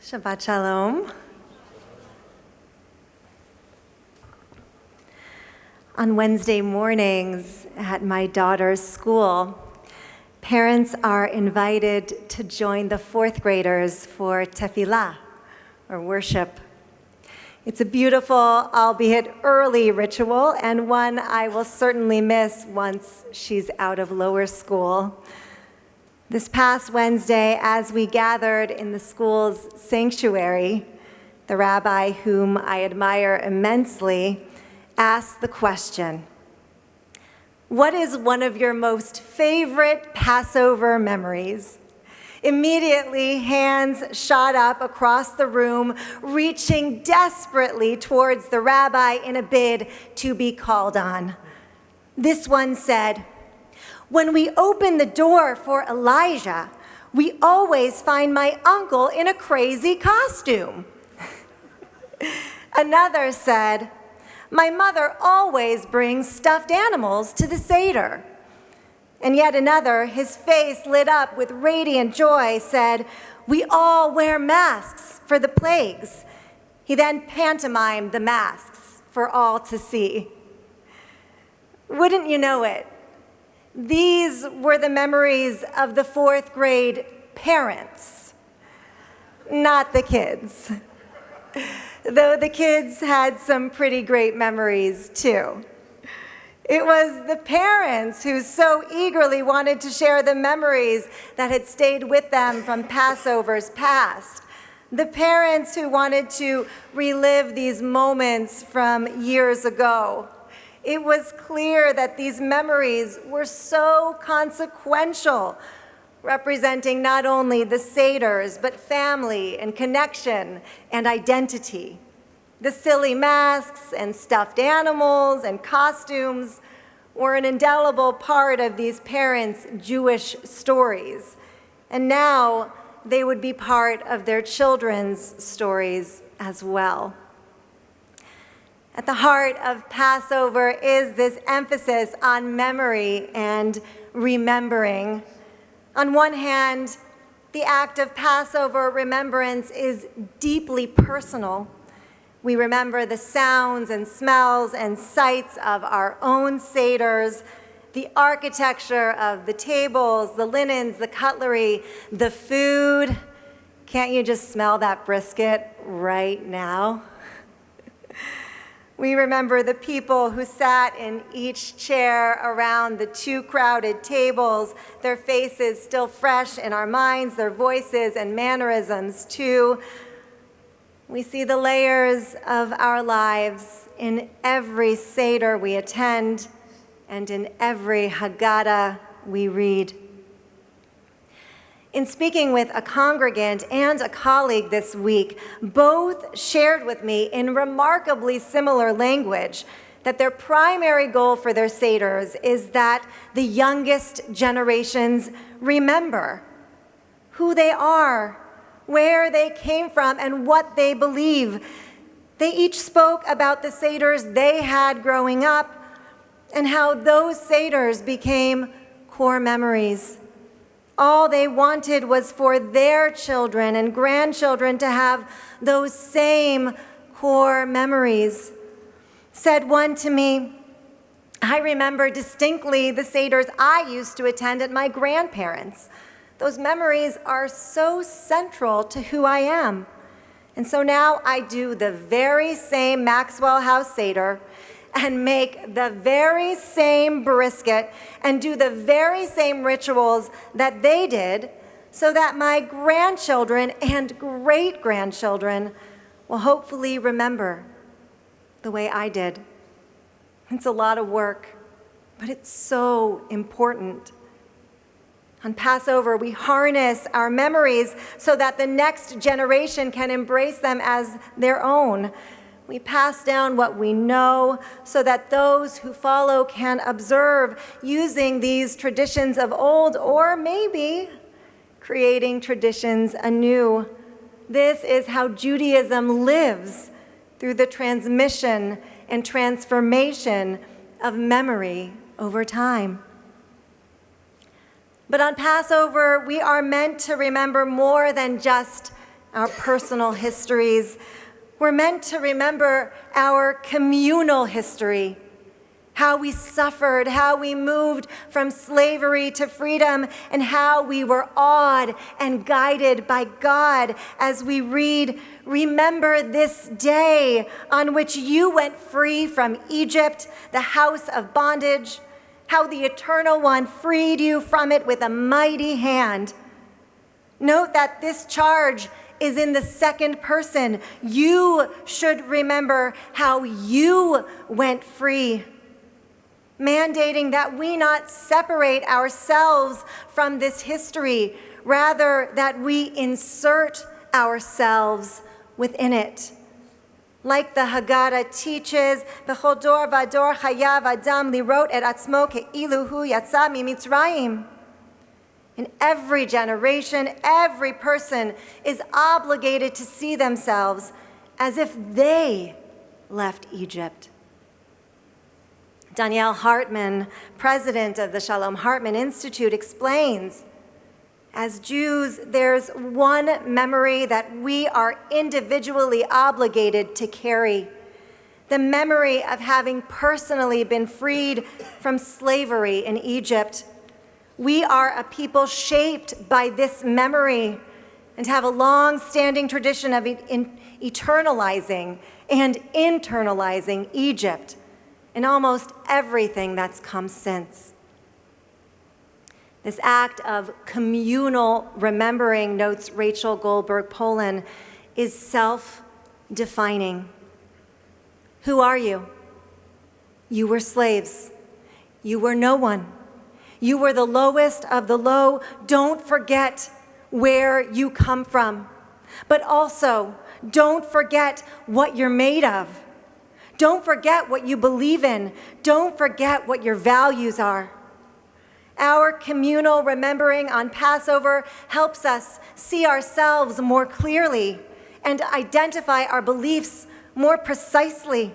Shabbat Shalom. On Wednesday mornings at my daughter's school, parents are invited to join the fourth graders for tefillah, or worship. It's a beautiful, albeit early ritual, and one I will certainly miss once she's out of lower school. This past Wednesday, as we gathered in the school's sanctuary, the rabbi, whom I admire immensely, asked the question, "What is one of your most favorite Passover memories?" Immediately, hands shot up across the room, reaching desperately towards the rabbi in a bid to be called on. This one said, "When we open the door for Elijah, we always find my uncle in a crazy costume." Another said, "My mother always brings stuffed animals to the Seder." And yet another, his face lit up with radiant joy, said, "We all wear masks for the plagues." He then pantomimed the masks for all to see. Wouldn't you know it? These were the memories of the fourth grade parents, not the kids. Though the kids had some pretty great memories too. It was the parents who so eagerly wanted to share the memories that had stayed with them from Passover's past. The parents who wanted to relive these moments from years ago. It was clear that these memories were so consequential, representing not only the Seders, but family and connection and identity. The silly masks and stuffed animals and costumes were an indelible part of these parents' Jewish stories. And now they would be part of their children's stories as well. At the heart of Passover is this emphasis on memory and remembering. On one hand, the act of Passover remembrance is deeply personal. We remember the sounds and smells and sights of our own Seders, the architecture of the tables, the linens, the cutlery, the food. Can't you just smell that brisket right now? We remember the people who sat in each chair around the two crowded tables, their faces still fresh in our minds, their voices and mannerisms too. We see the layers of our lives in every Seder we attend and in every Haggadah we read. In speaking with a congregant and a colleague this week, both shared with me in remarkably similar language that their primary goal for their Seders is that the youngest generations remember who they are, where they came from, and what they believe. They each spoke about the Seders they had growing up and how those Seders became core memories. All they wanted was for their children and grandchildren to have those same core memories. Said one to me, "I remember distinctly the Seders I used to attend at my grandparents'. Those memories are so central to who I am. And so now I do the very same Maxwell House Seder and make the very same brisket and do the very same rituals that they did so that my grandchildren and great-grandchildren will hopefully remember the way I did." It's a lot of work, but it's so important. On Passover, we harness our memories so that the next generation can embrace them as their own. We pass down what we know so that those who follow can observe using these traditions of old, or maybe creating traditions anew. This is how Judaism lives, through the transmission and transformation of memory over time. But on Passover, we are meant to remember more than just our personal histories. We're meant to remember our communal history, how we suffered, how we moved from slavery to freedom, and how we were awed and guided by God as we read, "Remember this day on which you went free from Egypt, the house of bondage, how the Eternal One freed you from it with a mighty hand." Note that this charge is in the second person. You should remember how you went free, mandating that we not separate ourselves from this history, rather that we insert ourselves within it. Like the Haggadah teaches, "B'chol dor v'dor chayav adam lirot et atzmo ke'ilu hu yatsa mimitzrayim." In every generation, every person is obligated to see themselves as if they left Egypt. Danielle Hartman, president of the Shalom Hartman Institute, explains, as Jews, there's one memory that we are individually obligated to carry: the memory of having personally been freed from slavery in Egypt. We are a people shaped by this memory and have a long-standing tradition of eternalizing and internalizing Egypt and almost everything that's come since. This act of communal remembering, notes Rachel Goldberg-Polin, is self-defining. Who are you? You were slaves. You were no one. You were the lowest of the low. Don't forget where you come from. But also, don't forget what you're made of. Don't forget what you believe in. Don't forget what your values are. Our communal remembering on Passover helps us see ourselves more clearly and identify our beliefs more precisely.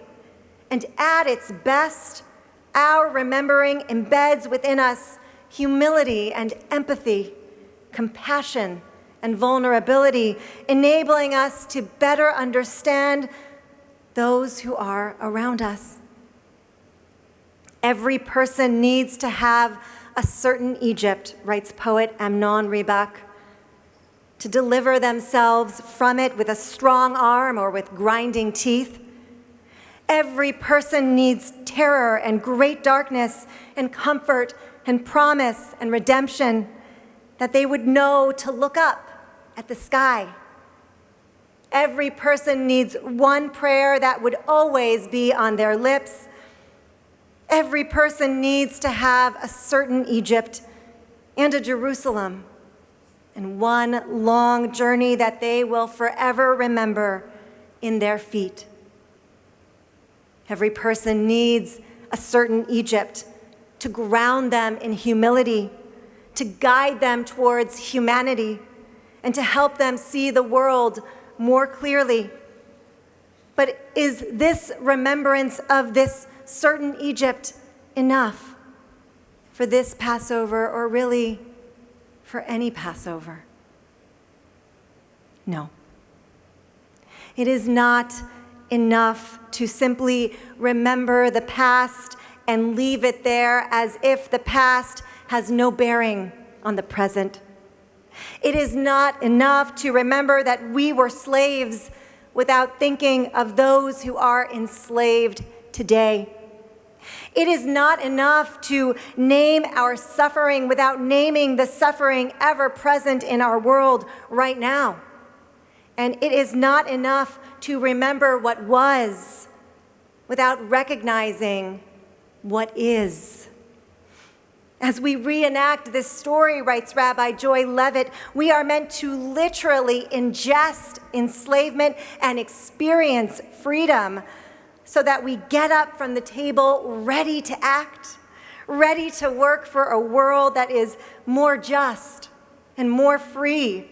And at its best, our remembering embeds within us humility and empathy, compassion and vulnerability, enabling us to better understand those who are around us. Every person needs to have a certain Egypt, writes poet Emanu-El, to deliver themselves from it with a strong arm or with grinding teeth. Every person needs terror and great darkness and comfort and promise and redemption, that they would know to look up at the sky. Every person needs one prayer that would always be on their lips. Every person needs to have a certain Egypt and a Jerusalem, and one long journey that they will forever remember in their feet. Every person needs a certain Egypt to ground them in humility, to guide them towards humanity, and to help them see the world more clearly. But is this remembrance of this certain Egypt enough for this Passover, or really for any Passover? No. It is not enough to simply remember the past and leave it there as if the past has no bearing on the present. It is not enough to remember that we were slaves without thinking of those who are enslaved today. It is not enough to name our suffering without naming the suffering ever present in our world right now. And it is not enough to remember what was without recognizing what is. As we reenact this story, writes Rabbi Joy Levitt, we are meant to literally ingest enslavement and experience freedom so that we get up from the table ready to act, ready to work for a world that is more just and more free.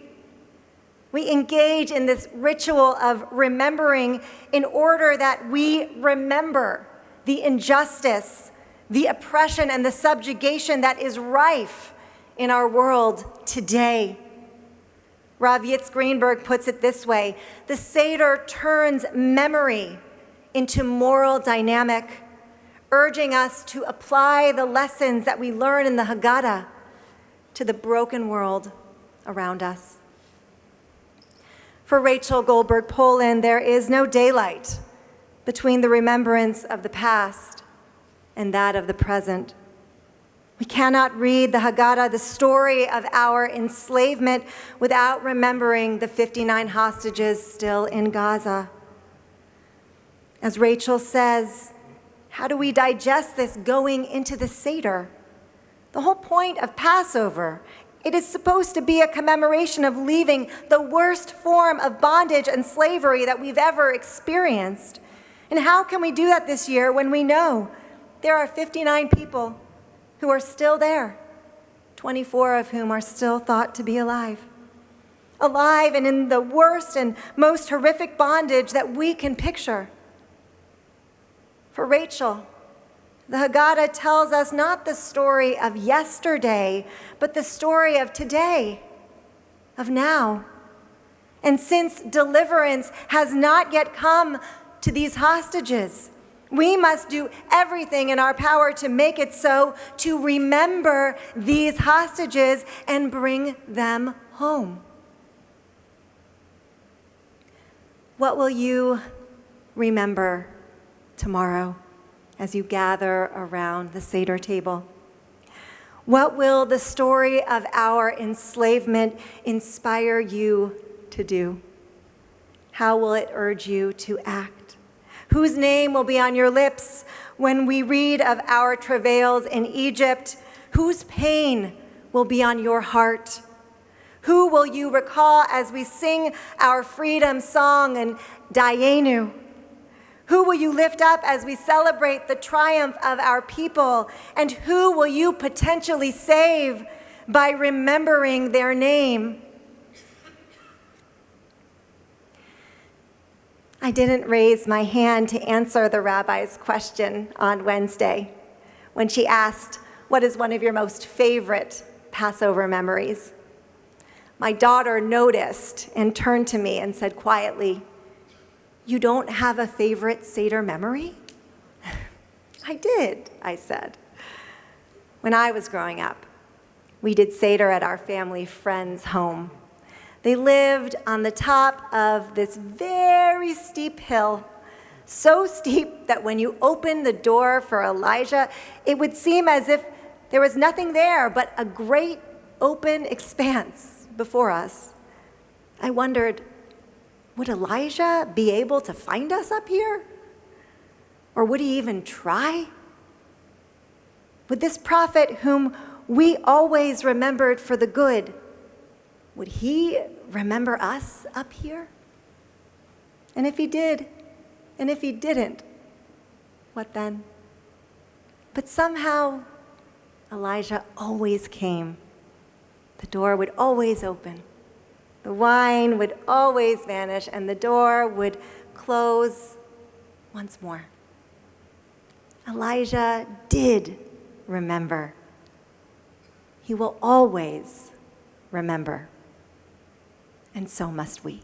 We engage in this ritual of remembering in order that we remember the injustice, the oppression, and the subjugation that is rife in our world today. Rav Yitz Greenberg puts it this way: the Seder turns memory into moral dynamic, urging us to apply the lessons that we learn in the Haggadah to the broken world around us. For Rachel Goldberg Poland, there is no daylight between the remembrance of the past and that of the present. We cannot read the Haggadah, the story of our enslavement, without remembering the 59 hostages still in Gaza. As Rachel says, how do we digest this going into the Seder? The whole point of Passover, it is supposed to be a commemoration of leaving the worst form of bondage and slavery that we've ever experienced. And how can we do that this year when we know there are 59 people who are still there, 24 of whom are still thought to be alive? Alive and in the worst and most horrific bondage that we can picture. For Rachel, the Haggadah tells us not the story of yesterday, but the story of today, of now. And since deliverance has not yet come to these hostages, we must do everything in our power to make it so, to remember these hostages and bring them home. What will you remember tomorrow as you gather around the Seder table? What will the story of our enslavement inspire you to do? How will it urge you to act? Whose name will be on your lips when we read of our travails in Egypt? Whose pain will be on your heart? Who will you recall as we sing our freedom song and Dayenu? Who will you lift up as we celebrate the triumph of our people? And who will you potentially save by remembering their name? I didn't raise my hand to answer the rabbi's question on Wednesday when she asked, "What is one of your most favorite Passover memories?" My daughter noticed and turned to me and said quietly, "You don't have a favorite Seder memory?" "I did," I said. When I was growing up, we did Seder at our family friend's home. They lived on the top of this very steep hill, so steep that when you opened the door for Elijah, it would seem as if there was nothing there but a great open expanse before us. I wondered, would Elijah be able to find us up here? Or would he even try? Would this prophet whom we always remembered for the good, would he remember us up here? And if he did, and if he didn't, what then? But somehow, Elijah always came. The door would always open. The wine would always vanish, and the door would close once more. Elijah did remember. He will always remember. And so must we.